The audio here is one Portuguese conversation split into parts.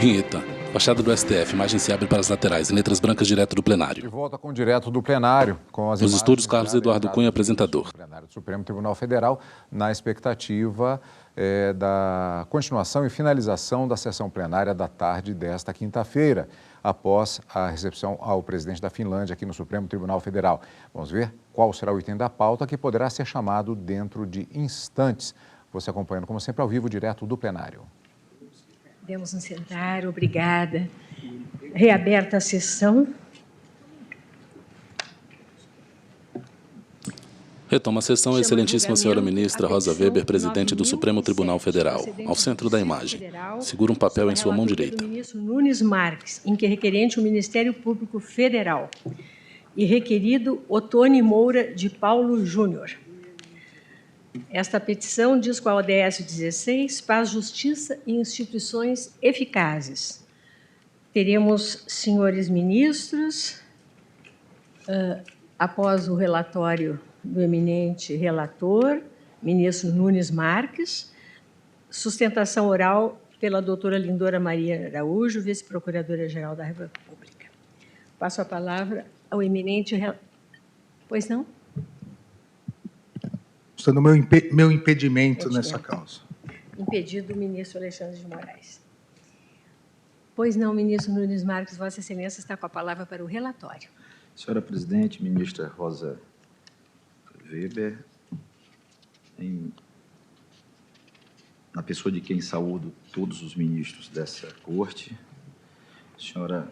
Vinheta. Fachada do STF, imagem se abre para as laterais, em letras brancas direto do plenário. De volta com direto do plenário. Com as Nos estúdios, Carlos Eduardo Cunha, apresentador. Plenário do Supremo Tribunal Federal, na expectativa da continuação e finalização da sessão plenária da tarde desta quinta-feira, após a recepção ao presidente da Finlândia aqui no Supremo Tribunal Federal. Vamos ver qual será o item da pauta que poderá ser chamado dentro de instantes. Você acompanhando, como sempre, ao vivo, direto do plenário. Podemos nos sentar, obrigada. Reaberta a sessão. Retoma a sessão a excelentíssima senhora ministra Rosa Weber, presidente do Supremo Tribunal Federal, ao centro da imagem. Segura um papel em sua mão direita. O ministro Nunes Marques, em que requerente o Ministério Público Federal, e requerido Ottoni Moura de Paulo Júnior. Esta petição diz com a ODS 16, paz, justiça e instituições eficazes. Teremos senhores ministros, após o relatório do eminente relator, ministro Nunes Marques, sustentação oral pela doutora Lindora Maria Araújo, vice-procuradora-geral da República. Passo a palavra ao eminente... Pois não? No meu impedimento nessa causa. Impedido o ministro Alexandre de Moraes. Pois não, ministro Nunes Marques, Vossa Excelência está com a palavra para o relatório. Senhora presidente, ministra Rosa Weber, na pessoa de quem saúdo todos os ministros dessa corte, senhora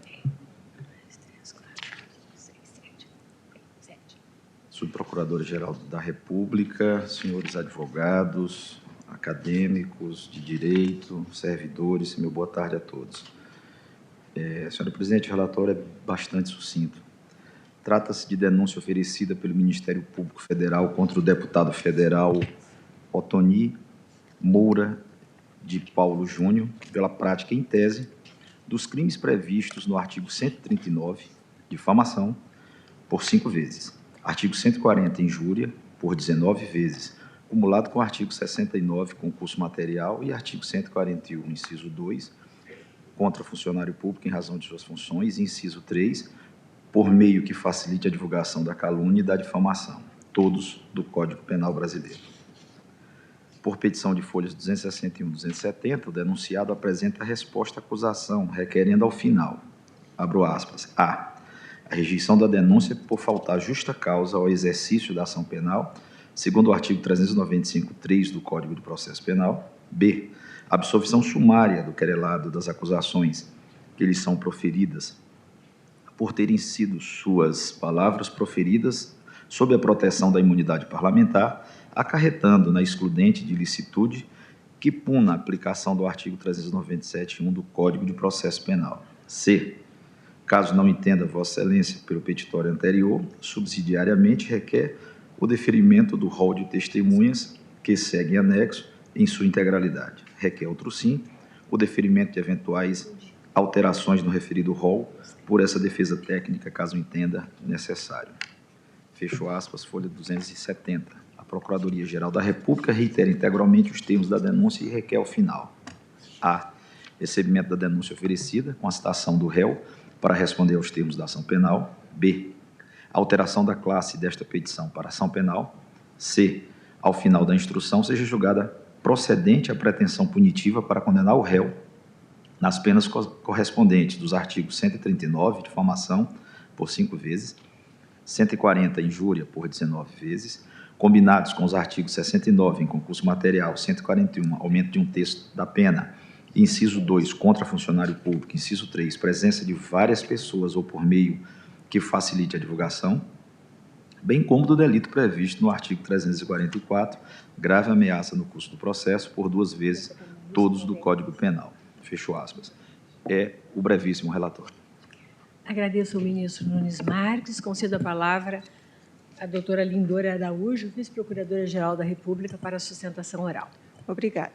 Subprocuradora-Geral da República, senhores advogados, acadêmicos de direito, servidores, meu boa tarde a todos. Senhora presidente, o relatório é bastante sucinto. Trata-se de denúncia oferecida pelo Ministério Público Federal contra o deputado federal Ottoni Moura de Paulo Júnior, pela prática em tese dos crimes previstos no artigo 139, difamação, por 5 vezes. Artigo 140, injúria, por 19 vezes, cumulado com o artigo 69, concurso material, e artigo 141, inciso 2, contra funcionário público em razão de suas funções, e inciso 3, por meio que facilite a divulgação da calúnia e da difamação, todos do Código Penal Brasileiro. Por petição de folhas 261 e 270, o denunciado apresenta a resposta à acusação, requerendo ao final, abro aspas, a rejeição da denúncia por faltar justa causa ao exercício da ação penal, segundo o artigo 395-3 do Código de Processo Penal. B. Absolvição sumária do querelado das acusações que lhes são proferidas por terem sido suas palavras proferidas sob a proteção da imunidade parlamentar, acarretando na excludente de ilicitude que puna a aplicação do artigo 397-1 do Código de Processo Penal. C. Caso não entenda Vossa Excelência pelo petitório anterior, subsidiariamente requer o deferimento do rol de testemunhas que segue em anexo em sua integralidade. Requer, outro sim, o deferimento de eventuais alterações no referido rol por essa defesa técnica, caso entenda necessário. Fecho aspas, folha 270. A Procuradoria-Geral da República reitera integralmente os termos da denúncia e requer ao final. A. Recebimento da denúncia oferecida com a citação do réu para responder aos termos da ação penal. B. Alteração da classe desta petição para ação penal. C. Ao final da instrução, seja julgada procedente a pretensão punitiva para condenar o réu nas penas correspondentes dos artigos 139, difamação, por 5 vezes, 140, injúria, por 19 vezes, combinados com os artigos 69, em concurso material, 141, aumento de 1/3 da pena, inciso 2, contra funcionário público, inciso 3, presença de várias pessoas ou por meio que facilite a divulgação, bem como do delito previsto no artigo 344, grave ameaça no curso do processo, por 2 vezes, todos do Código Penal. Fecho aspas. É o brevíssimo relatório. Agradeço ao ministro Nunes Marques. Concedo a palavra à doutora Lindora Araújo, vice-procuradora-geral da República, para a sustentação oral. Obrigada.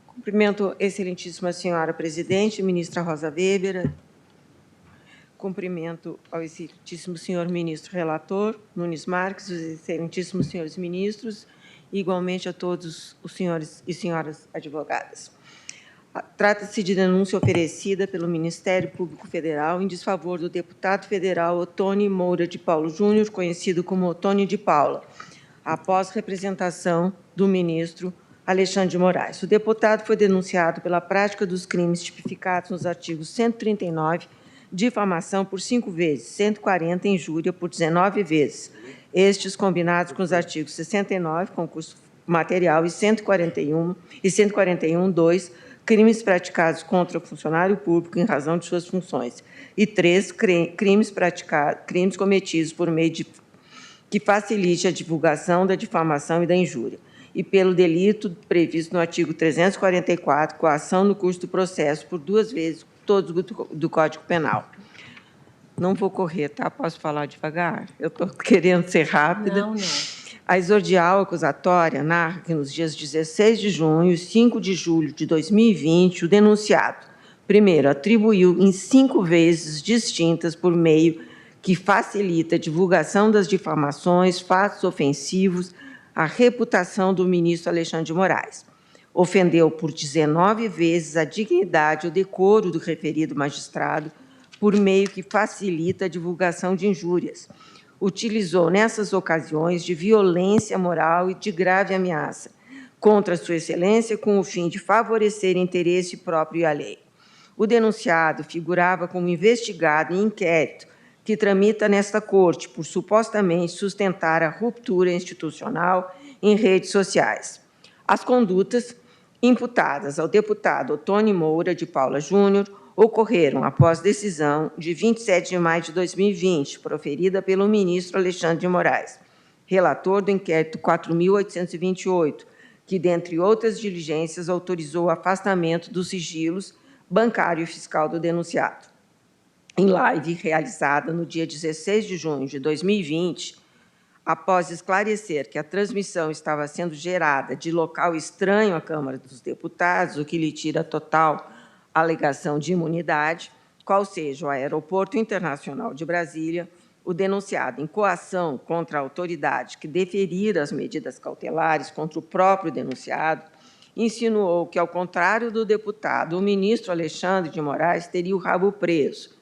Cumprimento a excelentíssima senhora presidente, ministra Rosa Weber. Cumprimento ao excelentíssimo senhor ministro relator, Nunes Marques, os excelentíssimos senhores ministros, e igualmente a todos os senhores e senhoras advogadas. Trata-se de denúncia oferecida pelo Ministério Público Federal em desfavor do deputado federal Otônio Moura de Paulo Júnior, conhecido como Otônio de Paula, após representação do ministro Alexandre de Moraes. O deputado foi denunciado pela prática dos crimes tipificados nos artigos 139, difamação por 5 vezes, 140, injúria por 19 vezes, estes combinados com os artigos 69, concurso material, e 141.2, crimes praticados contra o funcionário público em razão de suas funções, e 3, crimes cometidos por meio de que facilite a divulgação da difamação e da injúria, e pelo delito previsto no artigo 344, coação no curso do processo por 2 vezes todos do Código Penal. Não vou correr, tá? Posso falar devagar? Eu estou querendo ser rápida. Não. A exordial acusatória narra que nos dias 16 de junho e 5 de julho de 2020, o denunciado, primeiro, atribuiu em 5 vezes distintas por meio que facilita a divulgação das difamações, fatos ofensivos à reputação do ministro Alexandre de Moraes. Ofendeu por 19 vezes a dignidade e o decoro do referido magistrado por meio que facilita a divulgação de injúrias. Utilizou, nessas ocasiões, de violência moral e de grave ameaça contra sua excelência com o fim de favorecer interesse próprio e alheio. O denunciado figurava como investigado em inquérito que tramita nesta Corte por supostamente sustentar a ruptura institucional em redes sociais. As condutas imputadas ao deputado Otônio Moura de Paula Júnior ocorreram após decisão de 27 de maio de 2020, proferida pelo ministro Alexandre de Moraes, relator do inquérito 4.828, que, dentre outras diligências, autorizou o afastamento dos sigilos bancário e fiscal do denunciado. Em live realizada no dia 16 de junho de 2020, após esclarecer que a transmissão estava sendo gerada de local estranho à Câmara dos Deputados, o que lhe tira total alegação de imunidade, qual seja o Aeroporto Internacional de Brasília, o denunciado em coação contra a autoridade que deferir as medidas cautelares contra o próprio denunciado, insinuou que, ao contrário do deputado, o ministro Alexandre de Moraes teria o rabo preso,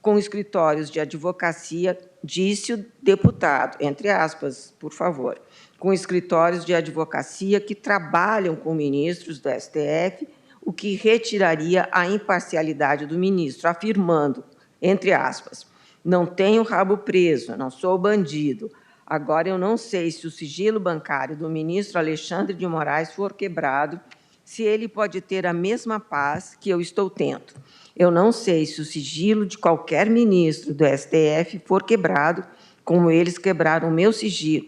com escritórios de advocacia, disse o deputado, entre aspas, por favor, com escritórios de advocacia que trabalham com ministros do STF, o que retiraria a imparcialidade do ministro, afirmando, entre aspas, não tenho rabo preso, não sou bandido. Agora, eu não sei se o sigilo bancário do ministro Alexandre de Moraes for quebrado, se ele pode ter a mesma paz que eu estou tendo. Eu não sei se o sigilo de qualquer ministro do STF for quebrado, como eles quebraram o meu sigilo.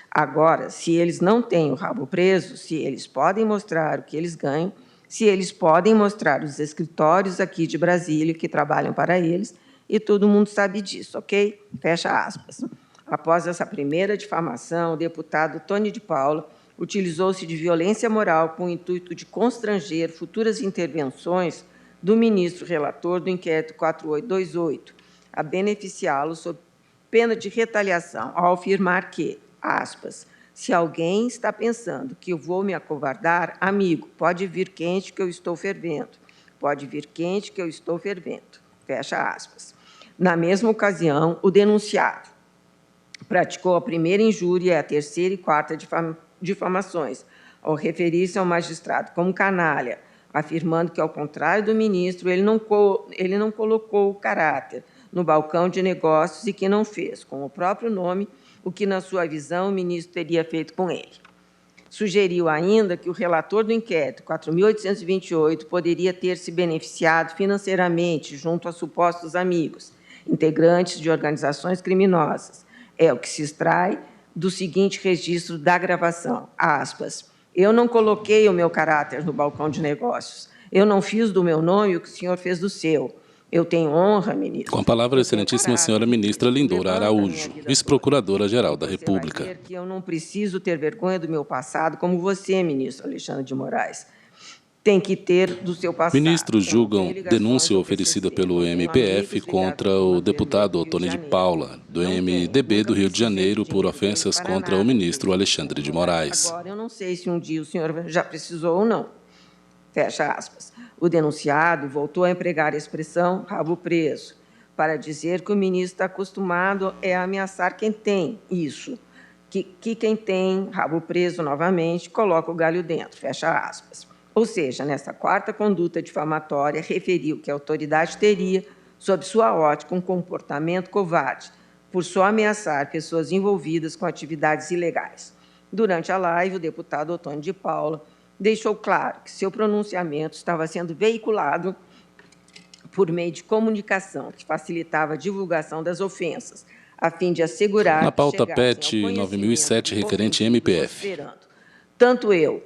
Agora, se eles não têm o rabo preso, se eles podem mostrar o que eles ganham, se eles podem mostrar os escritórios aqui de Brasília que trabalham para eles, e todo mundo sabe disso, ok? Fecha aspas. Após essa primeira difamação, o deputado Tony de Paula utilizou-se de violência moral com o intuito de constranger futuras intervenções do ministro relator do inquérito 4828, a beneficiá-lo sob pena de retaliação, ao afirmar que, aspas, se alguém está pensando que eu vou me acovardar, amigo, pode vir quente que eu estou fervendo. Pode vir quente que eu estou fervendo. Fecha aspas. Na mesma ocasião, o denunciado praticou a primeira injúria e a terceira e quarta difamações, ao referir-se ao magistrado como canalha, afirmando que, ao contrário do ministro, ele não colocou o caráter no balcão de negócios e que não fez, com o próprio nome, o que, na sua visão, o ministro teria feito com ele. Sugeriu ainda que o relator do inquérito 4.828 poderia ter se beneficiado financeiramente junto a supostos amigos, integrantes de organizações criminosas. É o que se extrai do seguinte registro da gravação, aspas, eu não coloquei o meu caráter no balcão de negócios, eu não fiz do meu nome o que o senhor fez do seu. Eu tenho honra, ministro. Com a palavra, a excelentíssima senhora ministra Lindora Araújo, vice-procuradora-geral da República. Você vai ver que eu não preciso ter vergonha do meu passado, como você, ministro Alexandre de Moraes, tem que ter do seu passado. Ministros julgam denúncia oferecida pelo MPF contra o deputado Otônio de Paula, do MDB do Rio de Janeiro, por ofensas contra o ministro Alexandre de Moraes. Agora, eu não sei se um dia o senhor já precisou ou não. fecha aspas. O denunciado voltou a empregar a expressão rabo preso, para dizer que o ministro está acostumado a ameaçar quem tem isso, que quem tem rabo preso novamente coloca o galho dentro, fecha aspas. Ou seja, nessa quarta conduta difamatória, referiu que a autoridade teria, sob sua ótica, um comportamento covarde, por só ameaçar pessoas envolvidas com atividades ilegais. Durante a live, o deputado Otônio de Paula deixou claro que seu pronunciamento estava sendo veiculado por meio de comunicação que facilitava a divulgação das ofensas, a fim de assegurar Na pauta que PET 9007, referente MPF. Tanto eu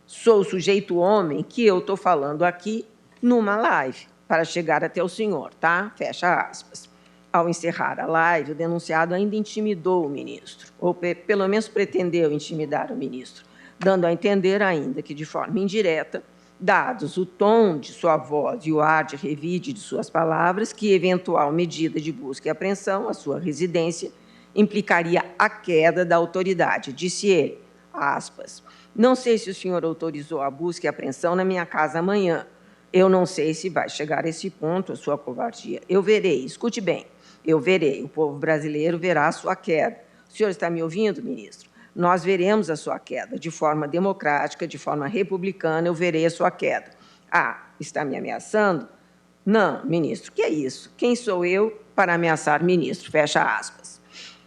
sou o sujeito homem que eu estou falando aqui numa live, para chegar até o senhor, tá? Fecha aspas. Ao encerrar a live, o denunciado ainda intimidou o ministro, ou pelo menos pretendeu intimidar o ministro, dando a entender ainda que, de forma indireta, dados o tom de sua voz e o ar de revide de suas palavras, que eventual medida de busca e apreensão à sua residência implicaria a queda da autoridade, disse ele, aspas. Não sei se o senhor autorizou a busca e apreensão na minha casa amanhã. Eu não sei se vai chegar a esse ponto a sua covardia. Eu verei, escute bem, eu verei, o povo brasileiro verá a sua queda. O senhor está me ouvindo, ministro? Nós veremos a sua queda, de forma democrática, de forma republicana, eu verei a sua queda. Ah, está me ameaçando? Não, ministro, que é isso? Quem sou eu para ameaçar ministro? Fecha aspas.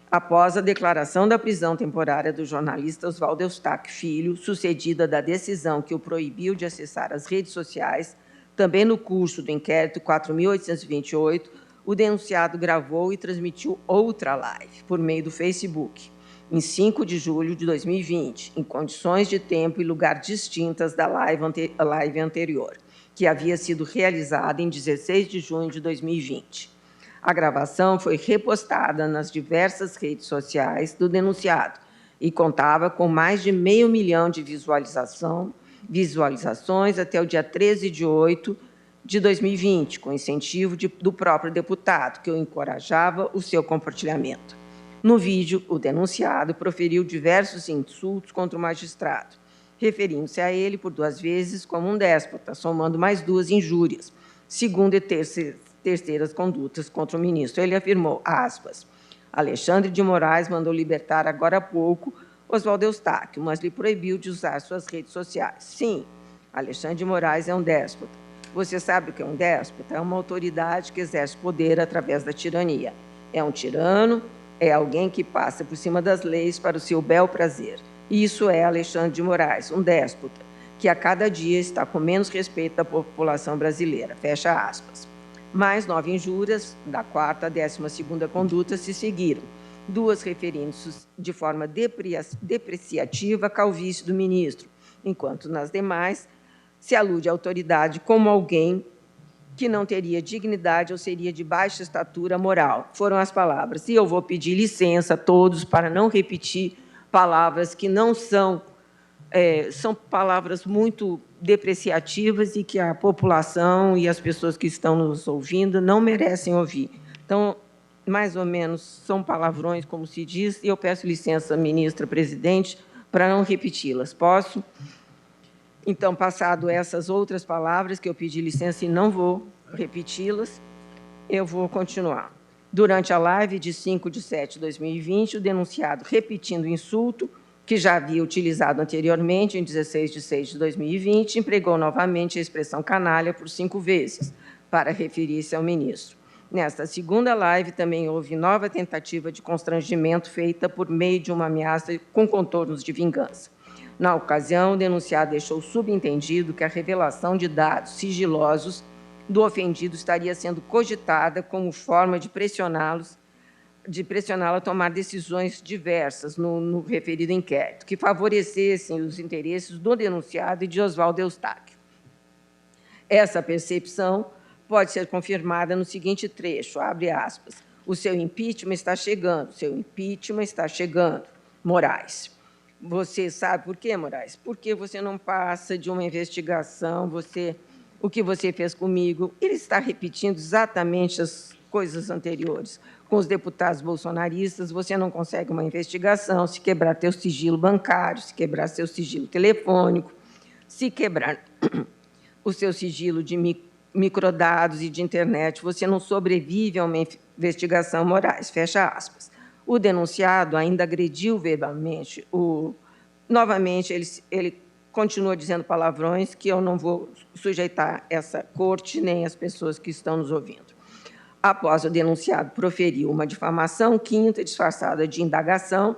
Após a declaração da prisão temporária do jornalista Oswaldo Eustáquio Filho, sucedida da decisão que o proibiu de acessar as redes sociais, também no curso do inquérito 4.828, o denunciado gravou e transmitiu outra live por meio do Facebook, em 5 de julho de 2020, em condições de tempo e lugar distintas da live anterior, que havia sido realizada em 16 de junho de 2020. A gravação foi repostada nas diversas redes sociais do denunciado e contava com mais de 500 mil de visualizações até o dia 13 de 8 de 2020, com incentivo do próprio deputado, que o encorajava o seu compartilhamento. No vídeo, o denunciado proferiu diversos insultos contra o magistrado, referindo-se a ele por 2 vezes como um déspota, somando mais 2 injúrias, segunda e terceiras condutas contra o ministro. Ele afirmou, aspas, Alexandre de Moraes mandou libertar agora há pouco Oswaldo Eustáquio, mas lhe proibiu de usar suas redes sociais. Sim, Alexandre de Moraes é um déspota. Você sabe o que é um déspota? É uma autoridade que exerce poder através da tirania. É um tirano, é alguém que passa por cima das leis para o seu bel prazer. Isso é Alexandre de Moraes, um déspota, que a cada dia está com menos respeito da população brasileira. Fecha aspas. Mais 9 injúrias, da 4ª à 12ª conduta, se seguiram, 2 referindo-se de forma depreciativa à calvície do ministro, enquanto nas demais se alude à autoridade como alguém que não teria dignidade ou seria de baixa estatura moral. Foram as palavras. E eu vou pedir licença a todos para não repetir palavras que não são palavras muito depreciativas e que a população e as pessoas que estão nos ouvindo não merecem ouvir. Então, mais ou menos, são palavrões, como se diz, e eu peço licença, ministra, presidente, para não repeti-las. Posso? Então, passado essas outras palavras, que eu pedi licença e não vou repeti-las, eu vou continuar. Durante a live de 5 de 7 de 2020, o denunciado, repetindo o insulto, que já havia utilizado anteriormente, em 16 de 6 de 2020, empregou novamente a expressão canalha por 5 vezes, para referir-se ao ministro. Nesta segunda live, também houve nova tentativa de constrangimento feita por meio de uma ameaça com contornos de vingança. Na ocasião, o denunciado deixou subentendido que a revelação de dados sigilosos do ofendido estaria sendo cogitada como forma de pressioná-lo a tomar decisões diversas no referido inquérito, que favorecessem os interesses do denunciado e de Oswaldo Eustáquio. Essa percepção pode ser confirmada no seguinte trecho, abre aspas, o seu impeachment está chegando, Moraes. Você sabe por quê, Moraes? Porque você não passa de uma investigação, o que você fez comigo. Ele está repetindo exatamente as coisas anteriores. Com os deputados bolsonaristas, você não consegue uma investigação, se quebrar teu sigilo bancário, se quebrar seu sigilo telefônico, se quebrar o seu sigilo de microdados e de internet, você não sobrevive a uma investigação Moraes, fecha aspas. O denunciado ainda agrediu verbalmente novamente, ele continua dizendo palavrões que eu não vou sujeitar essa corte nem as pessoas que estão nos ouvindo. Após o denunciado proferiu uma difamação quinta disfarçada de indagação,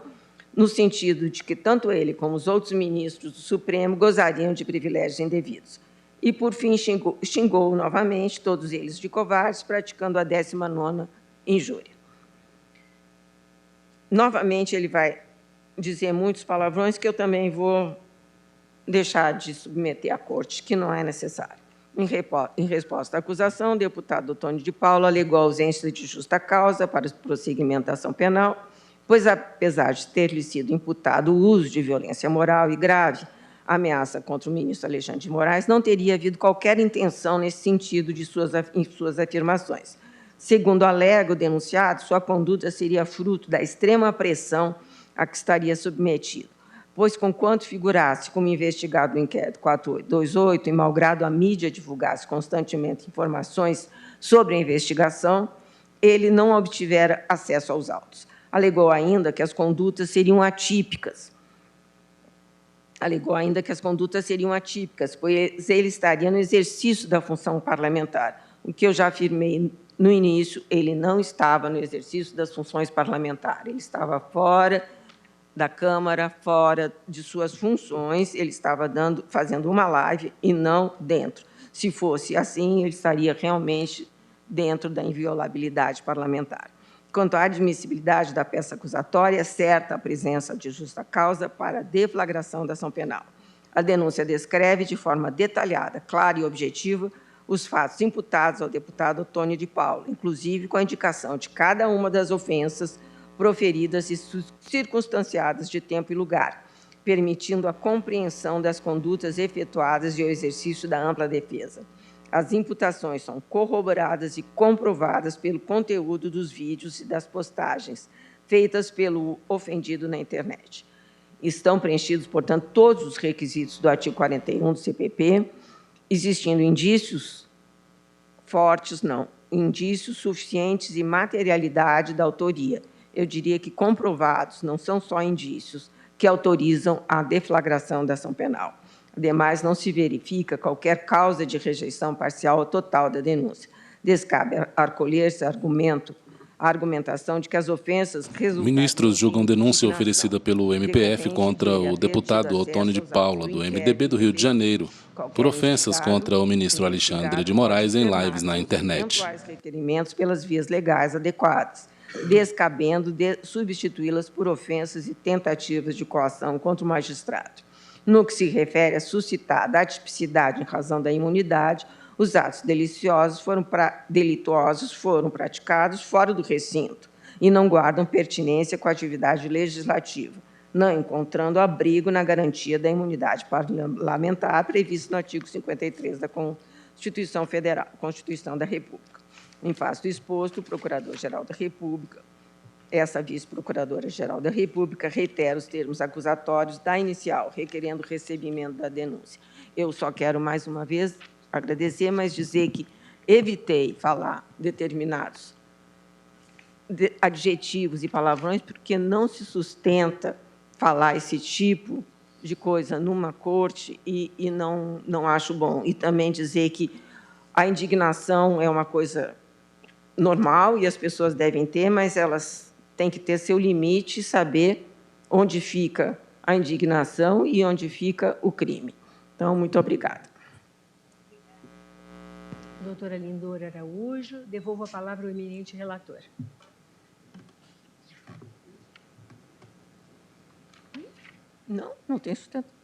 no sentido de que tanto ele como os outros ministros do Supremo gozariam de privilégios indevidos. E, por fim, xingou novamente todos eles de covardes, praticando a 19ª injúria. Novamente, ele vai dizer muitos palavrões que eu também vou deixar de submeter à corte, que não é necessário. Em resposta à acusação, o deputado Otônio de Paula alegou a ausência de justa causa para o prosseguimento da ação penal, pois, apesar de ter-lhe sido imputado o uso de violência moral e grave ameaça contra o ministro Alexandre de Moraes, não teria havido qualquer intenção nesse sentido em suas afirmações. Segundo alega o denunciado, sua conduta seria fruto da extrema pressão a que estaria submetido, pois, conquanto figurasse como investigado no inquérito 4828, e malgrado a mídia divulgasse constantemente informações sobre a investigação, ele não obtivera acesso aos autos. Alegou ainda que as condutas seriam atípicas. Pois ele estaria no exercício da função parlamentar. O que eu já afirmei no início, ele não estava no exercício das funções parlamentares, ele estava fora da Câmara, fora de suas funções, ele estava fazendo uma live e não dentro. Se fosse assim, ele estaria realmente dentro da inviolabilidade parlamentar. Quanto à admissibilidade da peça acusatória, é certa a presença de justa causa para a deflagração da ação penal. A denúncia descreve de forma detalhada, clara e objetiva os fatos imputados ao deputado Otônio de Paula, inclusive com a indicação de cada uma das ofensas proferidas e circunstanciadas de tempo e lugar, permitindo a compreensão das condutas efetuadas e o exercício da ampla defesa. As imputações são corroboradas e comprovadas pelo conteúdo dos vídeos e das postagens feitas pelo ofendido na internet. Estão preenchidos, portanto, todos os requisitos do artigo 41 do CPP, existindo indícios fortes, indícios suficientes e materialidade da autoria. Eu diria que comprovados, não são só indícios, que autorizam a deflagração da ação penal. Ademais, não se verifica qualquer causa de rejeição parcial ou total da denúncia. Descabe acolher-se a argumentação de que as ofensas resultam... Ministros julgam denúncia oferecida pelo MPF contra o deputado Otônio de Paula, do MDB do Rio de Janeiro, por ofensas contra o ministro Alexandre de Moraes em lives na internet. Requerimentos pelas vias legais adequadas, descabendo de substituí-las por ofensas e tentativas de coação contra o magistrado. No que se refere a suscitar a atipicidade em razão da imunidade, os atos delituosos foram praticados fora do recinto e não guardam pertinência com a atividade legislativa, não encontrando abrigo na garantia da imunidade parlamentar prevista no artigo 53 da Constituição Federal, Constituição da República. Em face do exposto, o Procurador-Geral da República, essa Vice-Procuradora-Geral da República, reitera os termos acusatórios da inicial, requerendo o recebimento da denúncia. Eu só quero, mais uma vez, agradecer, mas dizer que evitei falar determinados adjetivos e palavrões, porque não se sustenta falar esse tipo de coisa numa corte e não acho bom. E também dizer que a indignação é uma coisa normal e as pessoas devem ter, mas elas têm que ter seu limite e saber onde fica a indignação e onde fica o crime. Então, muito obrigada. Doutora Lindora Araújo, devolvo a palavra ao eminente relator. Não tem sustentação.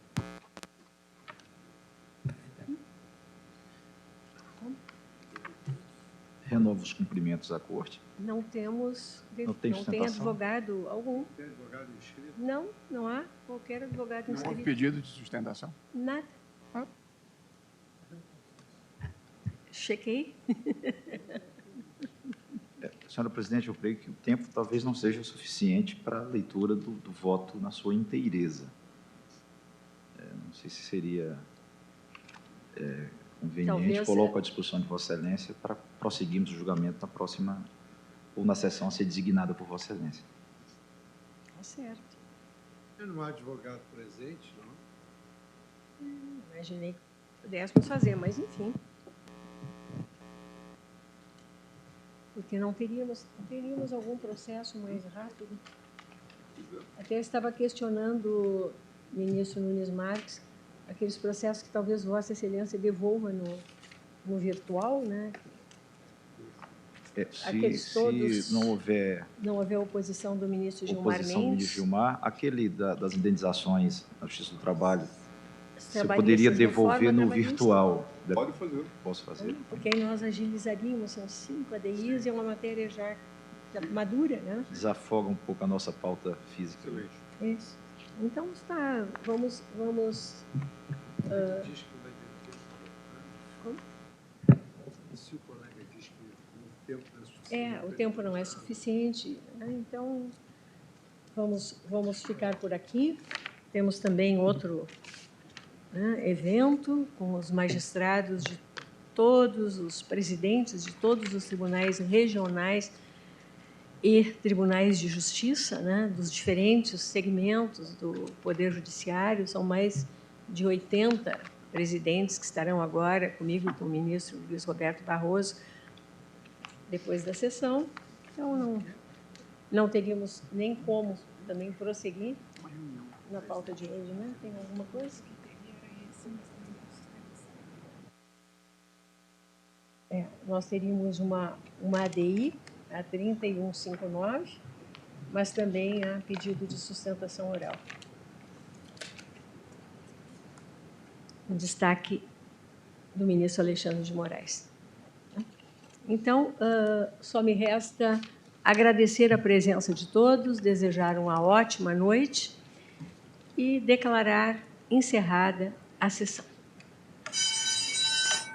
Renovo os cumprimentos à corte. Não temos, Não tem advogado algum. Tem advogado inscrito? Não há qualquer advogado inscrito. Não houve pedido de sustentação? Nada. Chequei. Senhora presidente, eu creio que o tempo talvez não seja o suficiente para a leitura do voto na sua inteireza. Não sei se seria conveniente, Talvez, coloco à disposição de Vossa Excelência para prosseguirmos o julgamento na próxima, ou na sessão a ser designada por Vossa Excelência. Tá certo. Não há advogado presente, não? Imaginei que pudéssemos fazer, mas enfim. Porque não teríamos algum processo mais rápido. Até estava questionando o ministro Nunes Marques aqueles processos que talvez Vossa Excelência devolva no virtual, né? Se não houver oposição do ministro Gilmar oposição do Mendes, ministro Gilmar, aquele das indenizações na Justiça do Trabalho, você trabalhistas poderia de devolver forma no trabalhista. virtual. Pode fazer. Posso fazer? Porque aí nós agilizaríamos, são 5 ADIs e é uma matéria já madura, né? Desafoga um pouco a nossa pauta física. Isso. Então, vamos Diz que vai ter tempo. Se o colega diz que o tempo não é suficiente. o tempo não é suficiente, né? Então, vamos ficar por aqui. Temos também outro, né, evento com os magistrados de todos os presidentes de todos os tribunais regionais e tribunais de justiça, né, dos diferentes segmentos do Poder Judiciário. São mais de 80 presidentes que estarão agora comigo e com o ministro Luiz Roberto Barroso depois da sessão. Então, não teríamos nem como também prosseguir na pauta de hoje, né? Tem alguma coisa? Nós teríamos uma ADI, a 3159, mas também a pedido de sustentação oral. O destaque do ministro Alexandre de Moraes. Então, só me resta agradecer a presença de todos, desejar uma ótima noite e declarar encerrada a sessão.